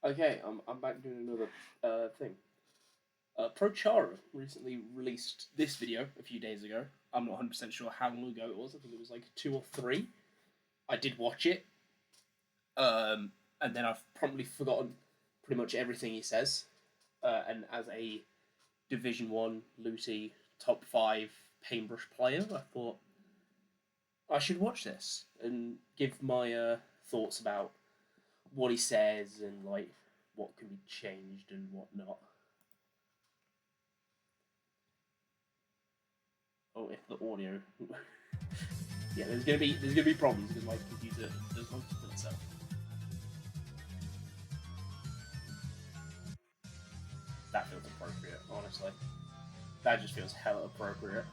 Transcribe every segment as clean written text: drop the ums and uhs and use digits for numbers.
Okay, I'm back doing another thing. Pro Chara recently released this video a few days ago. I'm not 100% sure how long ago it was. I think it was like 2 or 3. I did watch it, and then I've promptly forgotten pretty much everything he says. And as a Division One LUTI top 5 Painbrush player, I thought I should watch this and give my thoughts about what he says and like what can be changed and what not. Oh, if the audio, yeah, there's gonna be problems because my computer does most of it itself. That feels appropriate, honestly. That just feels hella appropriate.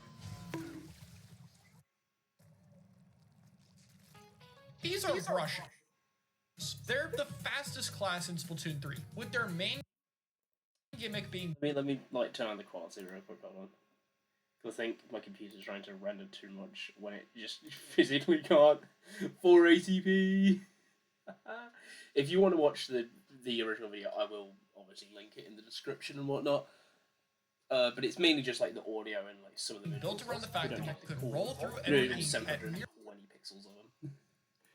These are Russians. They're the fastest class in Splatoon 3, with their main gimmick being Let me like turn on the quality real quick. Hold on. Because I think my computer's trying to render too much when it just physically can't. 480p. If you want to watch the original video, I will obviously link it in the description and whatnot. But it's mainly just like the audio and like some of the built around the fact that you could roll through really everything at 720 pixels of them.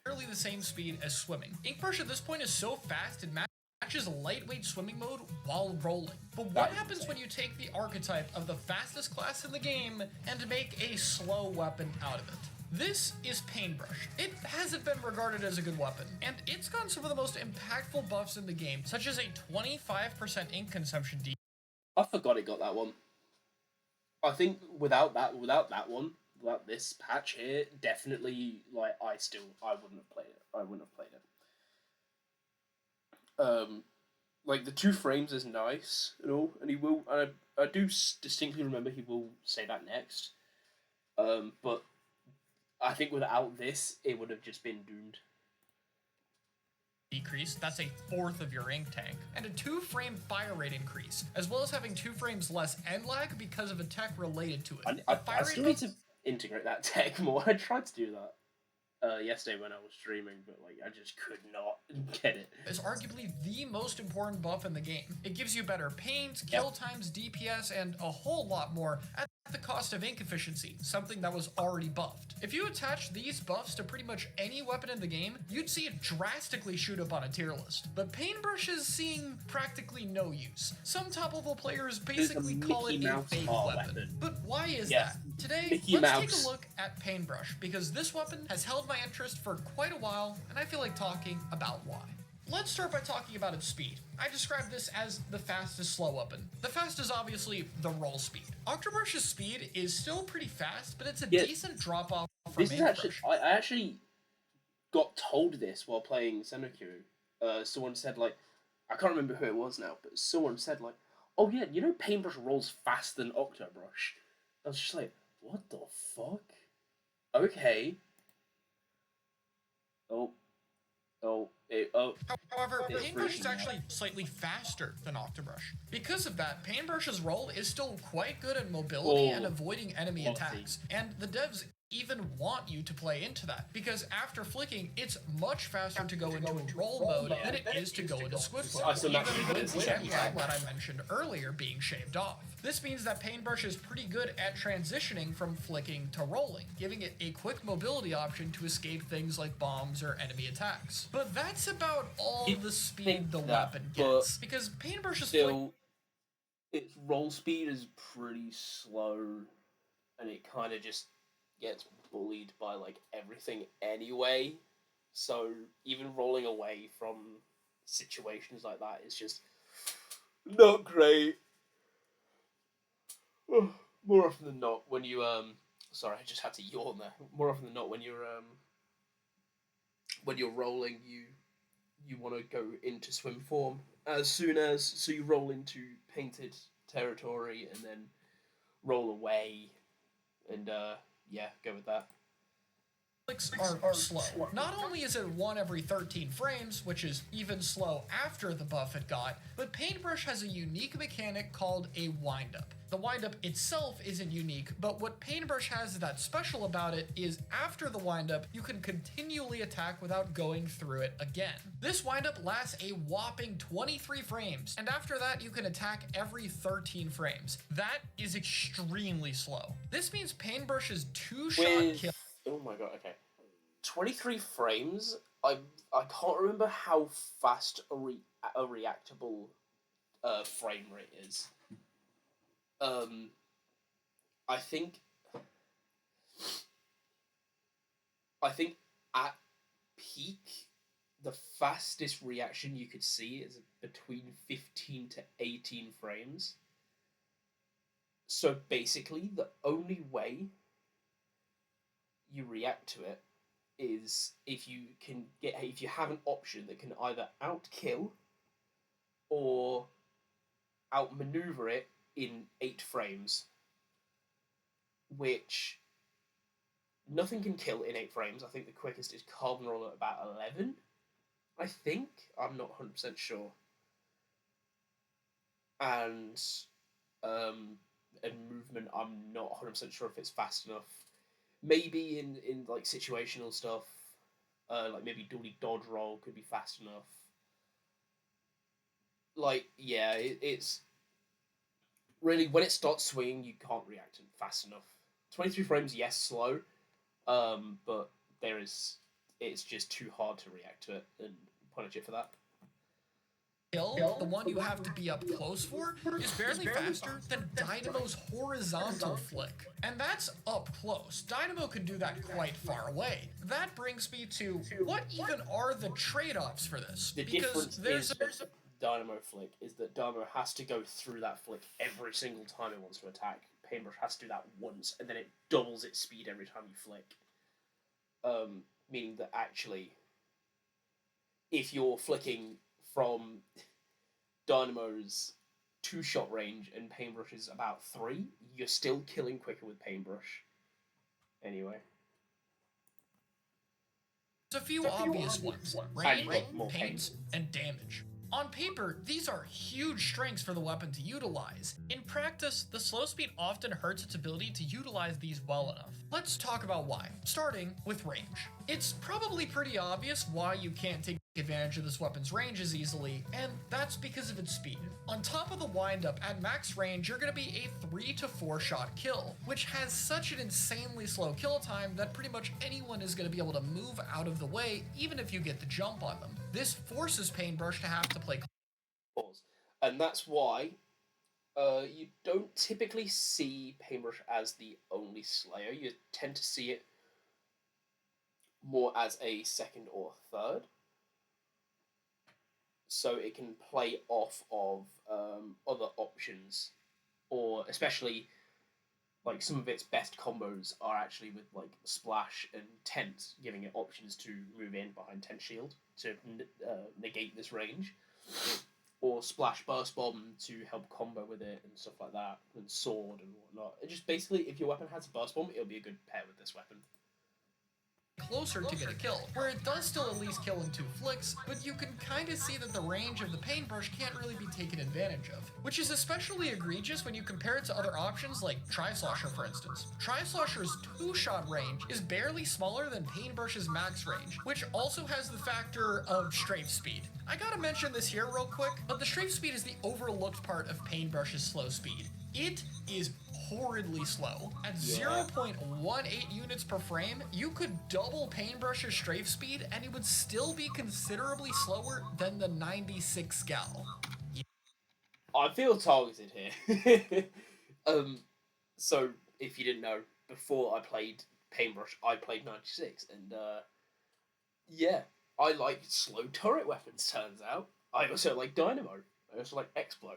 nearly the same speed as swimming. Inkbrush at this point is so fast it matches lightweight swimming mode while rolling. But what happens when you take the archetype of the fastest class in the game and make a slow weapon out of it? This is Painbrush. It hasn't been regarded as a good weapon, and it's gotten some of the most impactful buffs in the game, such as a 25% ink consumption decrease. I forgot it got that one. I think without one, without this patch here, definitely like I wouldn't have played it. I wouldn't have played it. Like the 2 frames is nice and all, and he will. And I do distinctly remember he will say that next. But I think without this, it would have just been doomed. Decrease, that's a fourth of your ink tank, and a 2-frame fire rate increase, as well as having 2 frames less end lag because of a tech related to it. I still need to integrate that tech more. I tried to do that yesterday when I was streaming, but like I just could not get it. Is arguably the most important buff in the game. It gives you better paint, kill times, DPS, and a whole lot more at the cost of ink efficiency, something that was already buffed. If you attach these buffs to pretty much any weapon in the game, you'd see it drastically shoot up on a tier list. But Painbrush is seeing practically no use. Some top level players basically call it a fake weapon. But why is that? Today, let's take a look at Painbrush, because this weapon has held my interest for quite a while, and I feel like talking about why. Let's start by talking about its speed. I describe this as the fastest slow weapon. The fast is obviously the roll speed. Octobrush's speed is still pretty fast, but it's a decent drop off from Painbrush. I actually got told this while playing Senokuru. Someone said like, I can't remember who it was now, but someone said like, oh yeah, you know Painbrush rolls faster than Octobrush. I was just like, what the fuck? Okay. However, Painbrush is actually slightly faster than Octobrush. Because of that, Painbrush's roll is still quite good at mobility and avoiding enemy attacks, and the devs even want you to play into that, because after flicking, it's much faster to go into roll mode than it is to go into swift mode, even with the lag that I mentioned earlier being shaved off. This means that Painbrush is pretty good at transitioning from flicking to rolling, giving it a quick mobility option to escape things like bombs or enemy attacks. But that's about all the speed the weapon gets, because Painbrush's its roll speed is pretty slow, and it kind of just gets bullied by like everything anyway. So even rolling away from situations like that is just not great. More often than not, when you sorry, I just had to yawn there. More often than not, when you're rolling, you want to go into swim form so you roll into painted territory and then roll away, and yeah, go with that. flicks are slow. Not only is it 1 every 13 frames, which is even slow after the buff it got, but Painbrush has a unique mechanic called a windup. The windup itself isn't unique, but what Painbrush has that's special about it is after the windup, you can continually attack without going through it again. This windup lasts a whopping 23 frames, and after that you can attack every 13 frames. That is extremely slow. This means Painbrush's two-shot kill. Oh my god, okay. 23 frames? I can't remember how fast a reactable frame rate is. I think at peak, the fastest reaction you could see is between 15 to 18 frames. So basically, the only way you react to it is if you have an option that can either outkill or outmaneuver it in 8 frames, which nothing can kill in 8 frames. I think the quickest is Carbon Roll at about 11. I think. I'm not 100% sure. And movement, I'm not 100% sure if it's fast enough. Maybe in like situational stuff, like maybe Dually Dodge Roll could be fast enough. Like, yeah, it's really, when it starts swinging, you can't react fast enough. 23 frames, yes, slow, but it's just too hard to react to it, and punish it for that. Kill, the one you have to be up close for, is barely faster than Dynamo's horizontal flick. And that's up close. Dynamo can do that quite far away. That brings me to, what even are the trade-offs for this? The difference is Dynamo flick is that Dynamo has to go through that flick every single time it wants to attack. Painbrush has to do that once, and then it doubles its speed every time you flick. Meaning that actually, if you're flicking from Dynamo's 2-shot range and Painbrush's about 3, you're still killing quicker with Painbrush. Anyway. There's a few obvious ones: range, paint, and damage. On paper, these are huge strengths for the weapon to utilize. In practice, the slow speed often hurts its ability to utilize these well enough. Let's talk about why, starting with range. It's probably pretty obvious why you can't take advantage of this weapon's range as easily, and that's because of its speed. On top of the windup, at max range, you're going to be a 3 to 4 shot kill, which has such an insanely slow kill time that pretty much anyone is going to be able to move out of the way, even if you get the jump on them. This forces Painbrush to have to play close, and that's why you don't typically see Painbrush as the only slayer. You tend to see it more as a second or third, so it can play off of other options, or especially like some of its best combos are actually with like Splash and Tent, giving it options to move in behind Tent Shield to negate this range, or Splash Burst Bomb to help combo with it and stuff like that, and Sword and whatnot. It just basically, if your weapon has a Burst Bomb, it'll be a good pair with this weapon. Closer to get a kill, where it does still at least kill in 2 flicks, but you can kind of see that the range of the Painbrush can't really be taken advantage of, which is especially egregious when you compare it to other options like Tri-Slosher, for instance. Tri-Slosher's 2-shot range is barely smaller than Painbrush's max range, which also has the factor of strafe speed. I gotta mention this here real quick, but the strafe speed is the overlooked part of Painbrush's slow speed. It is horridly slow. At 0.18 units per frame, you could double Painbrush's strafe speed and it would still be considerably slower than the 96 Gal. I feel targeted here. So, if you didn't know, before I played Painbrush, I played 96, and yeah, I like slow turret weapons, turns out. I also like Dynamo. I also like Explo.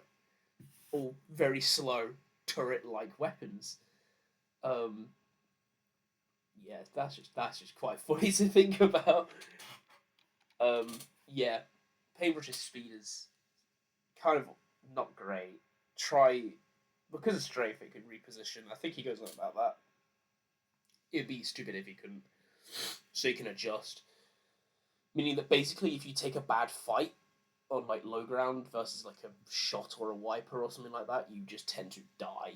All very slow turret-like weapons. Yeah, that's just quite funny to think about. Yeah, Painbrush's speed is kind of not great. Because of strafe, it could reposition. I think he goes on about that. It'd be stupid if he couldn't. so you can adjust. Meaning that basically, if you take a bad fight on like low ground versus like a shot or a wiper or something like that, you just tend to die.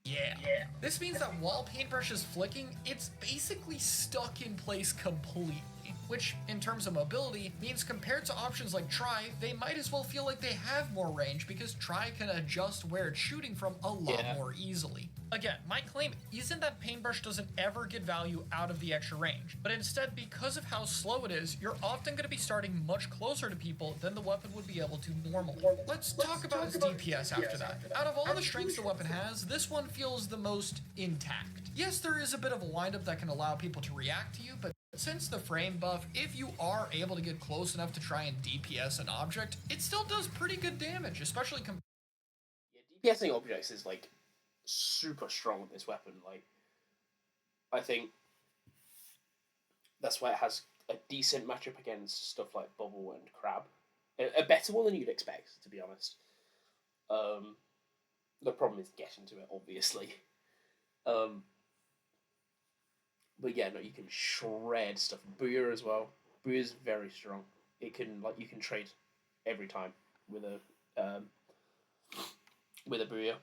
Yeah. This means that while Paintbrush is flicking, it's basically stuck in place completely. Which, in terms of mobility, means compared to options like Try, they might as well feel like they have more range because Try can adjust where it's shooting from a lot more easily. Again, my claim isn't that Paintbrush doesn't ever get value out of the extra range, but instead, because of how slow it is, you're often going to be starting much closer to people than the weapon would be able to normally. Let's talk about its DPS after that. Out of all the strengths the weapon has, this one feels the most intact. Yes, there is a bit of a windup that can allow people to react to you, but since the frame buff, if you are able to get close enough to try and DPS an object, it still does pretty good damage, especially DPSing objects is like super strong with this weapon. Like, I think that's why it has a decent matchup against stuff like Bubble and Crab. A better one than you'd expect, to be honest. The problem is getting to it, obviously. But yeah, no, you can shred stuff. Booyah as well. Booyah is very strong. It can you can trade every time with a Booyah.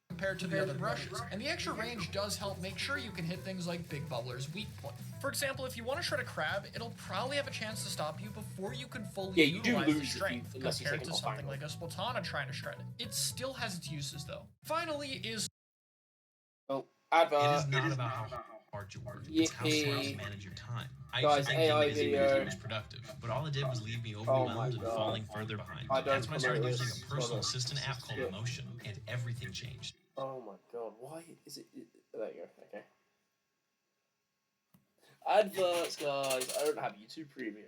Compared to the other brushes, and the extra range does help make sure you can hit things like Big Bubbler's weak point. For example, if you want to shred a crab, it'll probably have a chance to stop you before you can fully utilize the strength, compared to something like a Splatana trying to shred it. It still has its uses though. Finally is... Oh, advert. It is not about how hard you work, it's how smart you manage your time. I used to think being busy was productive, but all it did was leave me overwhelmed and falling further behind. That's when I started using a personal assistant app called Emotion, and everything changed. Oh my god, why is it... There you go, okay. Adverts, guys. I don't have YouTube Premium.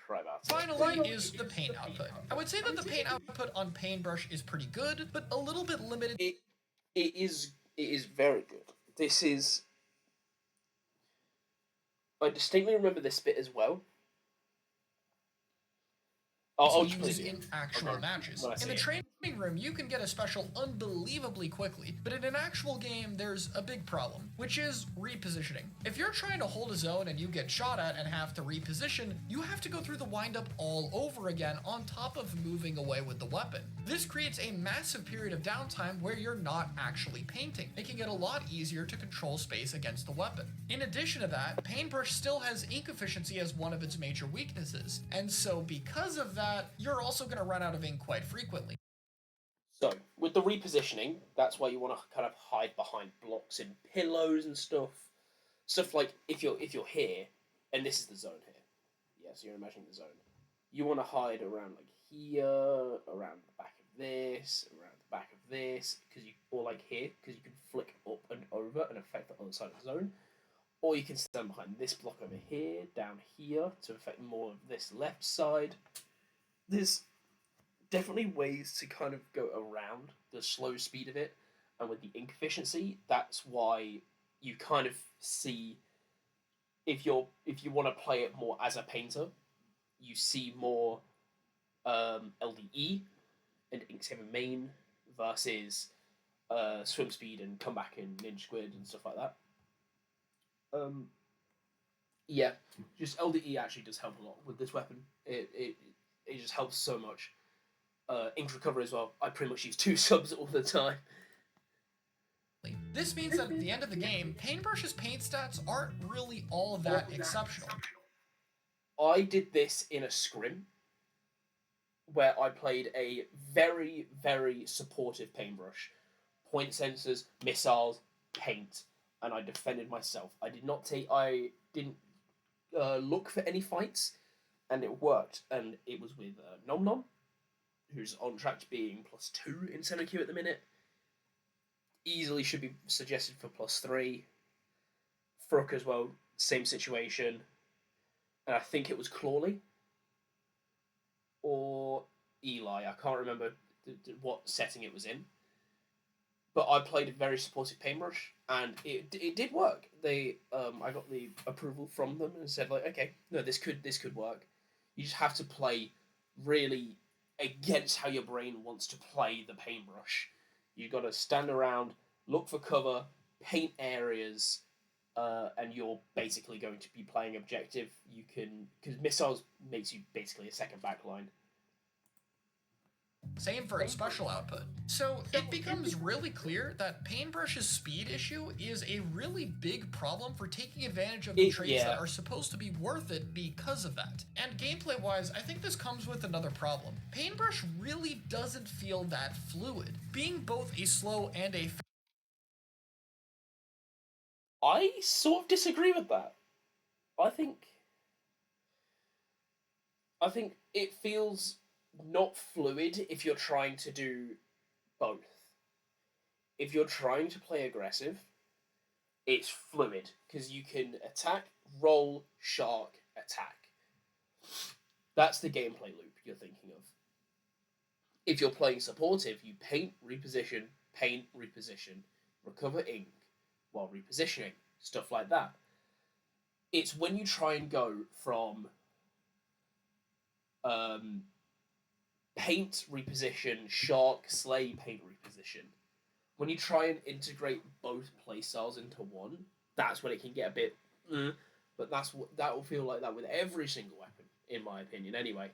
Cry about it. Finally is the paint output. I would say that the paint output on Paintbrush is pretty good, but a little bit limited. It is very good. This is... I distinctly remember this bit as well. I'll use in actual matches. In the training room, you can get a special unbelievably quickly, but in an actual game, there's a big problem, which is repositioning. If you're trying to hold a zone and you get shot at and have to reposition, you have to go through the windup all over again on top of moving away with the weapon. This creates a massive period of downtime where you're not actually painting, making it a lot easier to control space against the weapon. In addition to that, Paintbrush still has ink efficiency as one of its major weaknesses, and so because of that, you're also going to run out of ink quite frequently. So, with the repositioning, that's why you want to kind of hide behind blocks and pillows and stuff. Stuff like, if you're here, and this is the zone here. Yeah, so you're imagining the zone. You want to hide around like here, around the back of this, around the back of this, or like here, because you can flick up and over and affect the other side of the zone. Or you can stand behind this block over here, down here, to affect more of this left side. There's definitely ways to kind of go around the slow speed of it, and with the ink efficiency, that's why you kind of see, if you want to play it more as a painter, you see more LDE and Inksaver main versus swim speed and comeback and Ninja Squid and stuff like that. Yeah, just LDE actually does help a lot with this weapon. It just helps so much. Ink recovery as well. I pretty much use 2 subs all the time. This means that at the end of the game, Paintbrush's paint stats aren't really all that exceptional. I did this in a scrim where I played a very, very supportive Paintbrush. Point sensors, missiles, paint, and I defended myself. I didn't look for any fights, and it worked. And it was with Nom Nom, who's on track to being +2 in semi queue at the minute. Easily should be suggested for +3. Fruck as well, same situation. And I think it was Clawley or Eli. I can't remember what setting it was in. But I played a very supportive Paintbrush, and it did work. I got the approval from them and said, like, okay, no, this could work. You just have to play really against how your brain wants to play the Paintbrush. You got to stand around, look for cover, paint areas, and you're basically going to be playing objective, you can, because missiles makes you basically a second backline. Same for its special output. So it becomes really clear that Painbrush's speed issue is a really big problem for taking advantage of the traits that are supposed to be worth it because of that. And gameplay-wise, I think this comes with another problem. Painbrush really doesn't feel that fluid, being both a slow and a I sort of disagree with that. I think it feels not fluid if you're trying to do both. If you're trying to play aggressive, it's fluid, because you can attack, roll, shark, attack. That's the gameplay loop you're thinking of. If you're playing supportive, you paint, reposition, recover ink while repositioning, stuff like that. It's when you try and go from paint, reposition, shark, slay, paint, reposition. When you try and integrate both playstyles into one, that's when it can get a bit. But that will feel like that with every single weapon, in my opinion. Anyway.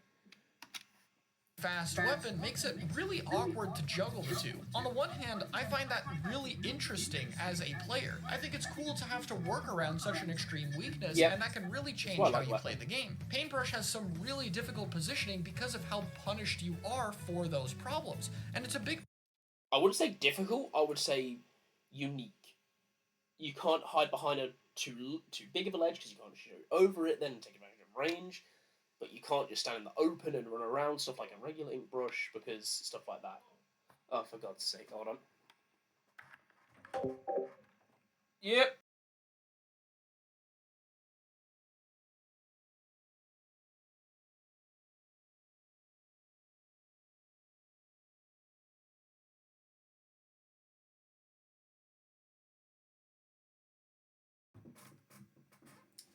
Fast weapon makes it really awkward to juggle the two. On the one hand, I find that really interesting as a player. I think it's cool to have to work around such an extreme weakness, and that can really change how you play the game. Paintbrush has some really difficult positioning because of how punished you are for those problems, and it's a big... I wouldn't say difficult, I would say unique. You can't hide behind a too big of a ledge because you can't shoot over it, then take advantage of range. But you can't just stand in the open and run around, stuff like a regular ink brush, because stuff like that. Oh, for God's sake, hold on. Yep.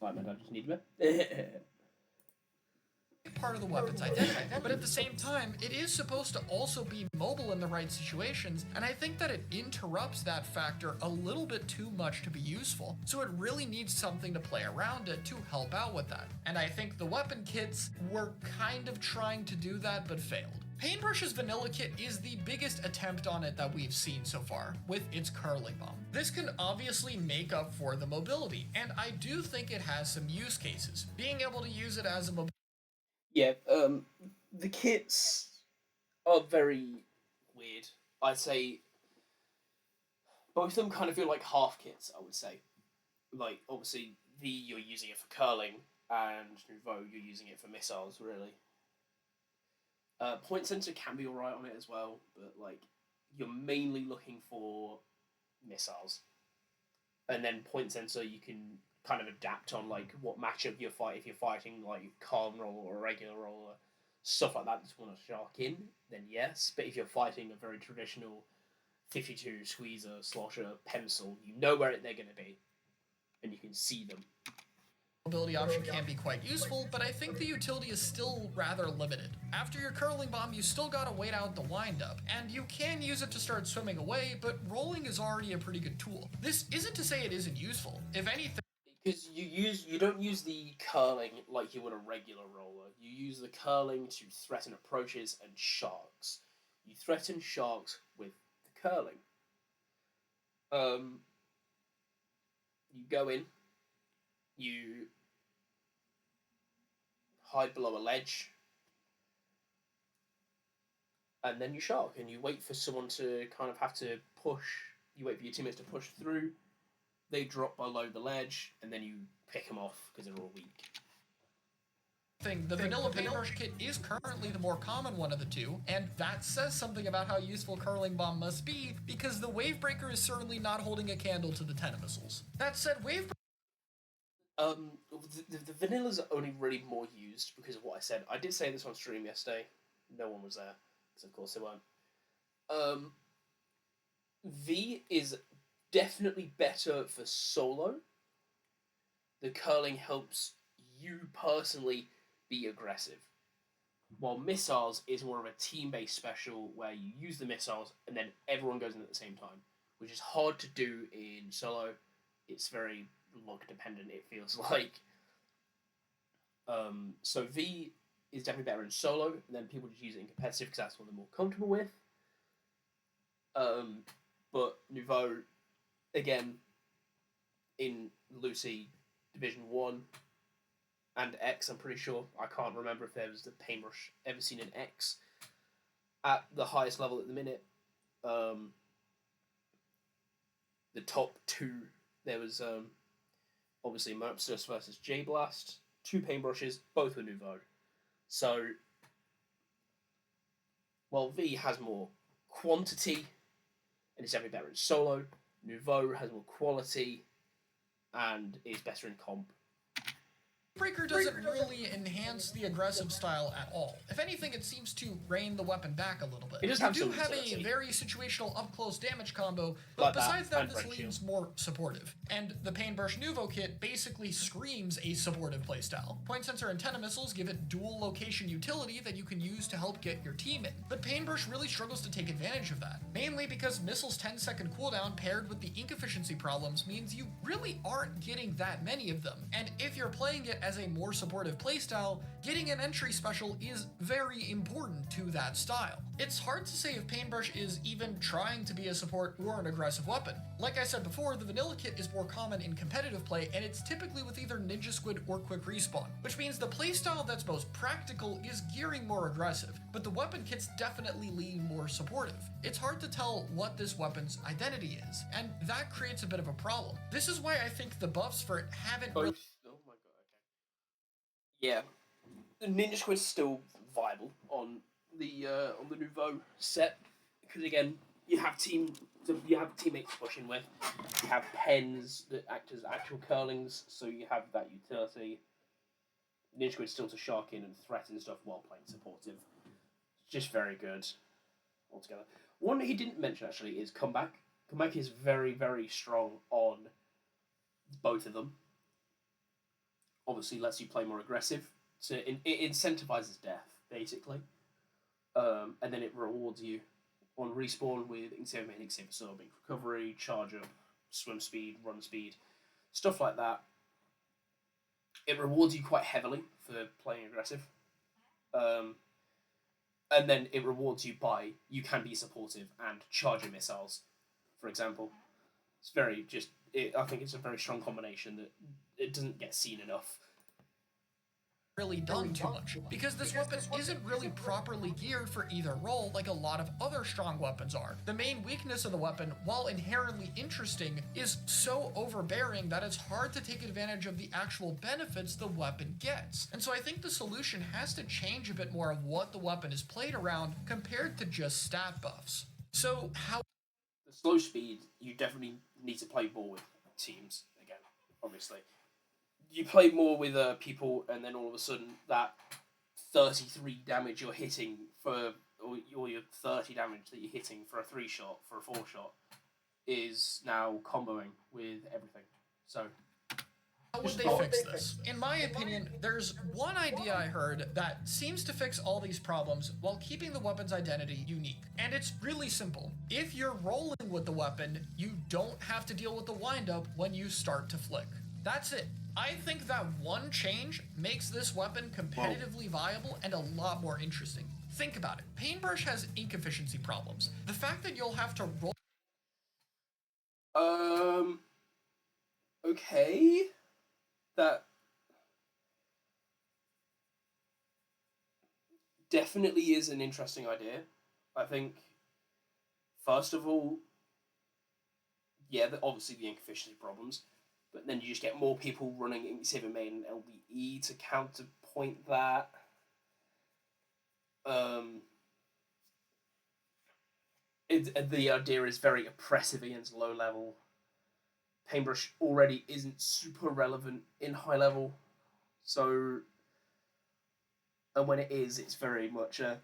Right, man, I just need a bit. Part of the weapon's identity, but at the same time, it is supposed to also be mobile in the right situations, and I think that it interrupts that factor a little bit too much to be useful, so it really needs something to play around it to help out with that. And I think the weapon kits were kind of trying to do that, but failed. Painbrush's vanilla kit is the biggest attempt on it that we've seen so far, with its curling bomb. This can obviously make up for the mobility, and I do think it has some use cases. Being able to use it as a mobility... Yeah, the kits are very weird. I'd say both of them kind of feel like half kits, I would say. Like, obviously, V, you're using it for curling, and Nouveau, you're using it for missiles, really. Point sensor can be alright on it as well, but, like, you're mainly looking for missiles. And then point sensor, you can kind of adapt on, like, what matchup you're fighting. If you're fighting, like, calm roll or a regular roll or stuff like that, just want to shark in, then yes. But if you're fighting a very traditional 52 squeezer, slosher, pencil, you know where they're going to be, and you can see them. Mobility option can be quite useful, but I think the utility is still rather limited. After your curling bomb, you still gotta wait out the windup, and you can use it to start swimming away, but rolling is already a pretty good tool. This isn't to say it isn't useful. If anything... Because you don't use the curling like you would a regular roller. You use the curling to threaten approaches and sharks. You threaten sharks with the curling. You go in, you hide below a ledge, and then you shark, and you wait for someone to kind of have to push. You wait for your teammates to push through, they drop below the ledge, and then you pick them off because they're all weak. The vanilla Painbrush kit is currently the more common one of the two, and that says something about how useful Curling Bomb must be, because the Wavebreaker is certainly not holding a candle to the Tentamissiles. That said, the vanillas are only really more used because of what I said. I did say this on stream yesterday. No one was there, because of course they weren't. V is definitely better for solo. The curling helps you personally be aggressive, while missiles is more of a team-based special where you use the missiles and then everyone goes in at the same time, which is hard to do in solo. It's very luck dependent, it feels like. So V is definitely better in solo, and then people just use it in competitive because that's what they're more comfortable with. But Nouveau, again, in LUTI Division 1 and X, I'm pretty sure. I can't remember if there was the Painbrush ever seen in X at the highest level at the minute. The top two, there was obviously Merpstus versus J-Blast, 2 Paintbrushes, both were Nouveau. So, while V has more quantity, and is definitely better in solo, Nouveau has more quality, and is better in comp. Breaker doesn't really enhance the aggressive style at all. If anything, it seems to rein the weapon back a little bit. You do have a very situational up-close damage combo, but besides that, this leans more supportive. And the Painbrush Nouveau kit basically screams a supportive playstyle. Point Sensor Antenna Missiles give it dual location utility that you can use to help get your team in. But Painbrush really struggles to take advantage of that, mainly because Missile's 10-second cooldown paired with the ink efficiency problems means you really aren't getting that many of them. And if you're playing it as a more supportive playstyle, getting an entry special is very important to that style. It's hard to say if Painbrush is even trying to be a support or an aggressive weapon. Like I said before, the vanilla kit is more common in competitive play, and it's typically with either Ninja Squid or Quick Respawn, which means the playstyle that's most practical is gearing more aggressive, but the weapon kits definitely lean more supportive. It's hard to tell what this weapon's identity is, and that creates a bit of a problem. This is why I think the buffs for it haven't really... Yeah, Ninja Squid's still viable on the Nouveau set because again you have teammates pushing with, you have pens that act as actual curlings, so you have that utility. Ninja Squid's still to shark in and threaten stuff while playing supportive. Just very good altogether. One he didn't mention actually is comeback. Comeback is very, very strong on both of them. Obviously lets you play more aggressive, so it incentivizes death, basically. And then it rewards you on respawn with Ink Main, Ink Absorbing, recovery, charge up, swim speed, run speed, stuff like that. It rewards you quite heavily for playing aggressive. And then it rewards you by, you can be supportive and charge your missiles, for example. It's very I think it's a very strong combination that it doesn't get seen enough. Really done too much, because this weapon isn't really properly geared for either role like a lot of other strong weapons are. The main weakness of the weapon, while inherently interesting, is so overbearing that it's hard to take advantage of the actual benefits the weapon gets. And so I think the solution has to change a bit more of what the weapon is played around compared to just stat buffs. So how... The slow speed, you definitely need to play more with teams, again, obviously. You play more with people, and then all of a sudden that 33 damage you're hitting or your 30 damage that you're hitting for a 3-shot, for a 4-shot, is now comboing with everything. So how would they fix this? In my opinion, there's one idea I heard that seems to fix all these problems while keeping the weapon's identity unique. And it's really simple. If you're rolling with the weapon, you don't have to deal with the windup when you start to flick. That's it. I think that one change makes this weapon competitively viable and a lot more interesting. Think about it. Painbrush has ink efficiency problems. The fact that you'll have to roll... Okay. That definitely is an interesting idea. I think, first of all, yeah, obviously the ink efficiency problems, but then you just get more people running Ink Main and LBE to counterpoint that. The idea is very oppressive against low level. Painbrush already isn't super relevant in high level, so, and when it is, it's very much a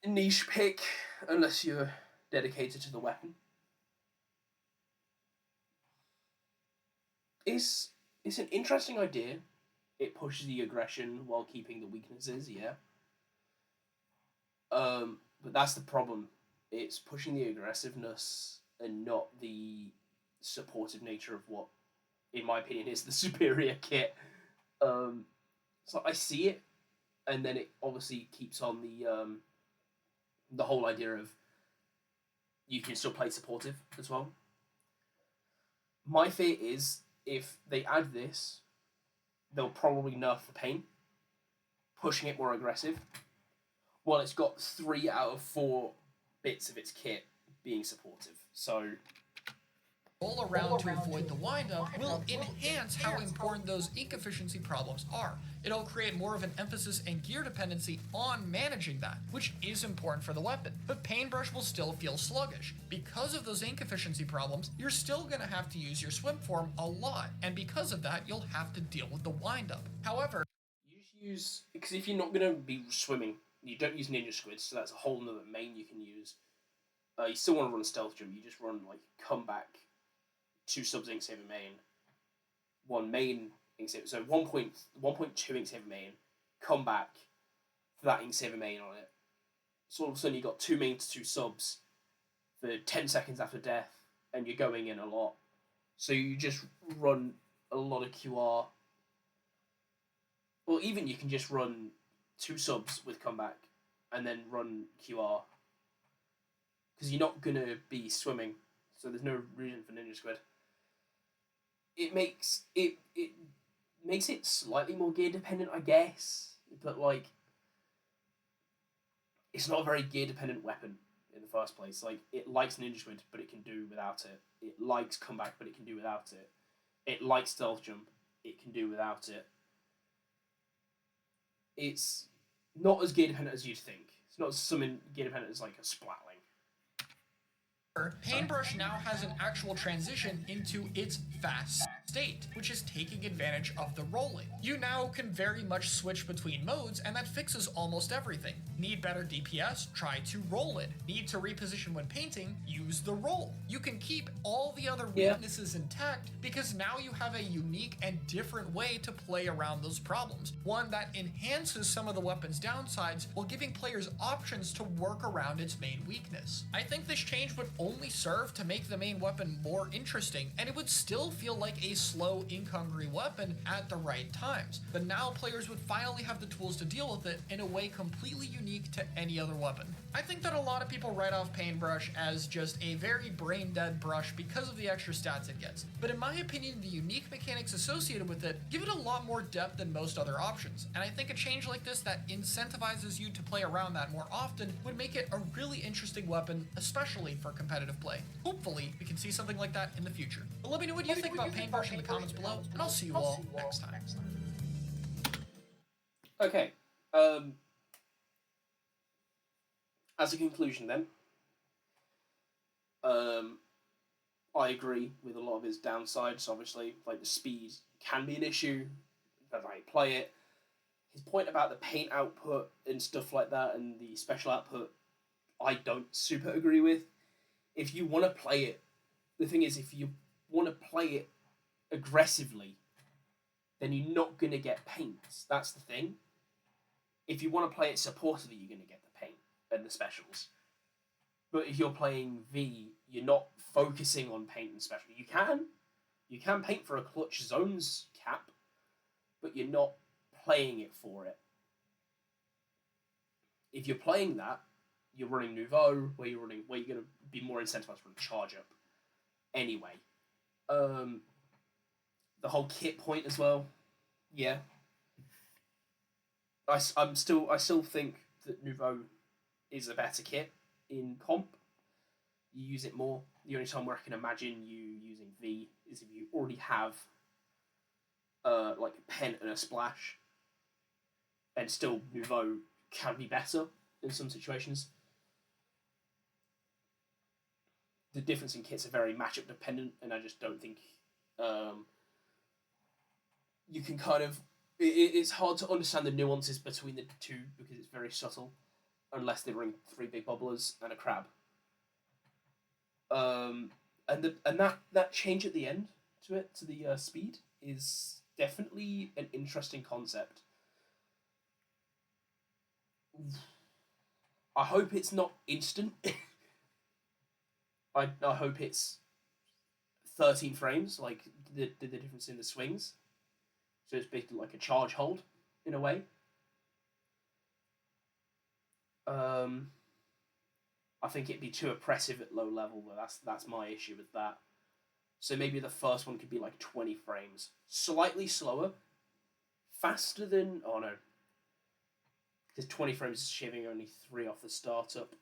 niche pick unless you're dedicated to the weapon. It's an interesting idea. It pushes the aggression while keeping the weaknesses, yeah. But that's the problem. It's pushing the aggressiveness and not the supportive nature of what, in my opinion, is the superior kit. So I see it, and then it obviously keeps on the whole idea of you can still play supportive as well. My fear is if they add this, they'll probably nerf the pain, pushing it more aggressive. Well, it's got 3 out of 4 bits of its kit being supportive, so roll around to avoid the windup will enhance how important those ink efficiency problems are. It'll create more of an emphasis and gear dependency on managing that, which is important for the weapon. But Painbrush will still feel sluggish. Because of those ink efficiency problems, you're still going to have to use your swim form a lot, and because of that, you'll have to deal with the windup. However, you just use, because if you're not going to be swimming, you don't use Ninja Squids, so that's a whole nother main you can use. You still want to run a stealth jump, you just run like comeback, 2 subs ink saver main, 1 main ink saver, so 1.2 ink saver main, comeback for that ink saver main on it. So all of a sudden you got 2 main to 2 subs for 10 seconds after death, and you're going in a lot. So you just run a lot of QR. Well, even you can just run 2 subs with comeback, and then run QR. Because you're not going to be swimming, so there's no reason for Ninja Squid. It makes it slightly more gear dependent, I guess, but like it's not a very gear dependent weapon in the first place. Like, it likes Ninja Squid, but it can do without it. It likes comeback, but it can do without it. It likes stealth jump, it can do without it. It's not as gear dependent as you'd think. It's not something gear dependent as like a splatling. Painbrush now has an actual transition into its fast state, which is taking advantage of the rolling. You now can very much switch between modes, and that fixes almost everything. Need better DPS? Try to roll it. Need to reposition when painting? Use the roll. You can keep all the other weaknesses intact because now you have a unique and different way to play around those problems. One that enhances some of the weapon's downsides while giving players options to work around its main weakness. I think this change would only serve to make the main weapon more interesting, and it would still feel like a slow, ink-hungry weapon at the right times. But now players would finally have the tools to deal with it in a way completely unique to any other weapon. I think that a lot of people write off Painbrush as just a very brain-dead brush because of the extra stats it gets. But in my opinion, the unique mechanics associated with it give it a lot more depth than most other options, and I think a change like this that incentivizes you to play around that more often would make it a really interesting weapon, especially for competitive play. Hopefully, we can see something like that in the future. But let me know what you think about Painbrush in the comments below, and I'll see you all next time. Okay, as a conclusion then, I agree with a lot of his downsides, obviously. Like, the speed can be an issue, as I play it. His point about the paint output and stuff like that, and the special output, I don't super agree with. If you want to play it, the thing is, if you want to play it aggressively, then you're not going to get paints. That's the thing. If you want to play it supportively, you're going to get the paint and the specials. But if you're playing V, you're not focusing on paint and special. You can paint for a clutch zones cap, but you're not playing it for it. If you're playing that, you're running Nouveau, where you're going to be more incentivized to run Charge Up. Anyway, the whole kit point as well, yeah. I still think that Nouveau is a better kit in comp. You use it more. The only time where I can imagine you using V is if you already have like a pen and a splash, and still Nouveau can be better in some situations. The difference in kits are very matchup dependent, and I just don't think you can kind of... It's hard to understand the nuances between the two because it's very subtle, unless they bring 3 big bubblers and a crab. And that change at the end to the speed is definitely an interesting concept. I hope it's not instant. I hope it's 13 frames, like the difference in the swings. So it's basically like a charge hold, in a way. I think it'd be too oppressive at low level, though. That's my issue with that. So maybe the first one could be like 20 frames. Slightly slower. Faster than... Oh, no. Because 20 frames is shaving only 3 off the startup.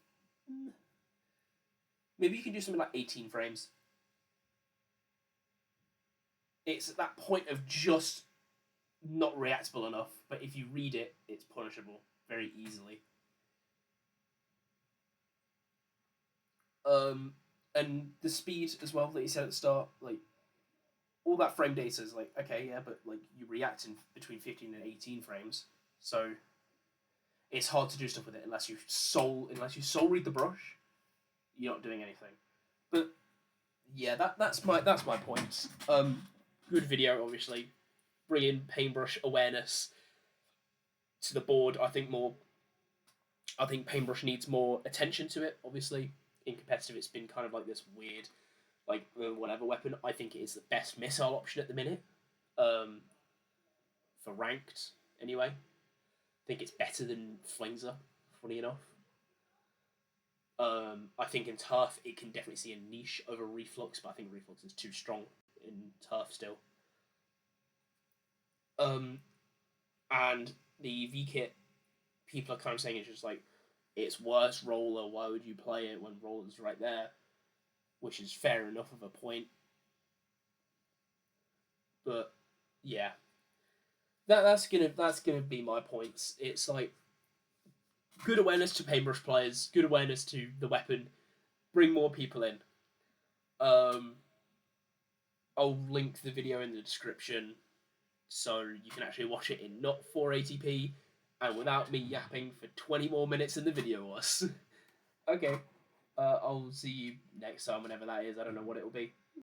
Maybe you can do something like 18 frames. It's at that point of just not reactable enough, but if you read it, it's punishable very easily. And the speed as well that you said at the start, like, all that frame data is like, okay, yeah, but like you react in between 15 and 18 frames, so it's hard to do stuff with it unless you soul read the brush. You're not doing anything. But yeah, that's my point. Good video, obviously. Bring in Painbrush awareness to the board. I think Painbrush needs more attention to it. Obviously, in competitive, it's been kind of like this weird, like whatever weapon. I think it is the best missile option at the minute. For ranked, anyway. I think it's better than Flingser, funny enough. I think in Turf, it can definitely see a niche over Reflux, but I think Reflux is too strong in Turf still. And the V-Kit, people are kind of saying it's just like, it's worse Roller, why would you play it when Roller's right there? Which is fair enough of a point. But, yeah. That's gonna be my points. It's like, good awareness to Painbrush players, good awareness to the weapon, bring more people in. I'll link the video in the description so you can actually watch it in not 480p and without me yapping for 20 more minutes than the video was. Okay, I'll see you next time, whenever that is. I don't know what it'll be.